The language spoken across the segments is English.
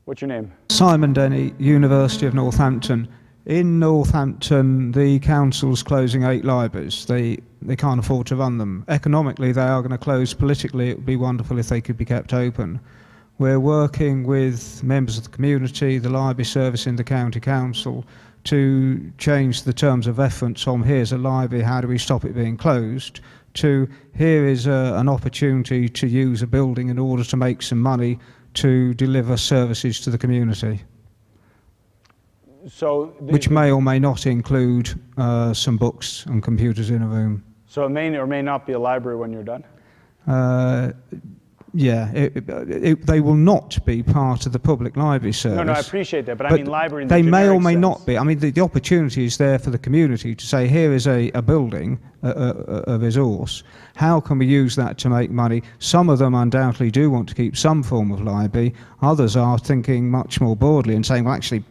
What's your name? Simon Denny, University of Northampton. In Northampton, the council's closing 8 libraries. They can't afford to run them. Economically, they are going to close. Politically, it would be wonderful if they could be kept open. We're working with members of the community, the library service in the county council, to change the terms of reference from here's a library, how do we stop it being closed, to here is an opportunity to use a building in order to make some money to deliver services to the community. So which may or may not include some books and computers in a room. So it may or may not be a library when you're done? Yeah, they will not be part of the public library service. No, I appreciate that, but I mean library in the they may or may sense. not be. I mean, the opportunity is there for the community to say, here is a building, a resource. How can we use that to make money? Some of them undoubtedly do want to keep some form of library. Others are thinking much more broadly and saying, well, actually,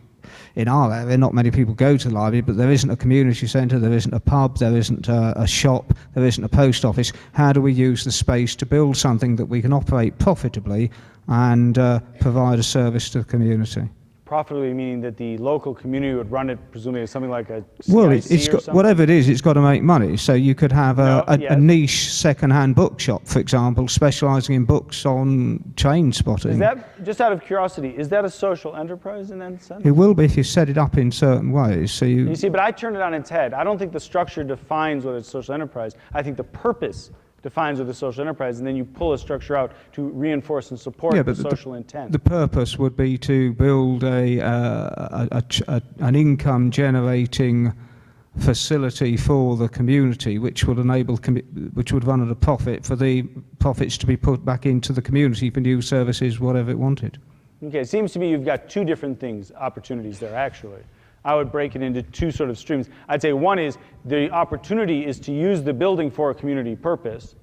in our area, not many people go to the library, but there isn't a community centre, there isn't a pub, there isn't a shop, there isn't a post office. How do we use the space to build something that we can operate profitably and provide a service to the community? Profitably meaning that the local community would run it, presumably as something like a well, CIC it's or got, something? whatever it is, it's got to make money. So you could have a niche second-hand bookshop, for example, specialising in books on train spotting. Is that, just out of curiosity, is that a social enterprise in that sense? It will be if you set it up in certain ways. So you see, but I turned it on its head. I don't think the structure defines what is social enterprise. I think the purpose defines what is social enterprise, and then you pull a structure out to reinforce and support the social intent. The purpose would be to build an income-generating facility for the community, which would enable, which would run at a profit, for the profits to be put back into the community for new services, whatever it wanted. Okay, it seems to me you've got two different opportunities there, actually. I would break it into two sort of streams. I'd say one is the opportunity is to use the building for a community purpose,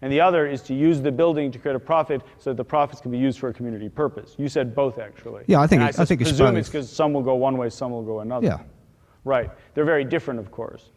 and the other is to use the building to create a profit so that the profits can be used for a community purpose. You said both, actually. Yeah, I think I it's presume both. it's because some will go one way, some will go another. Yeah. Right. They're very different, of course.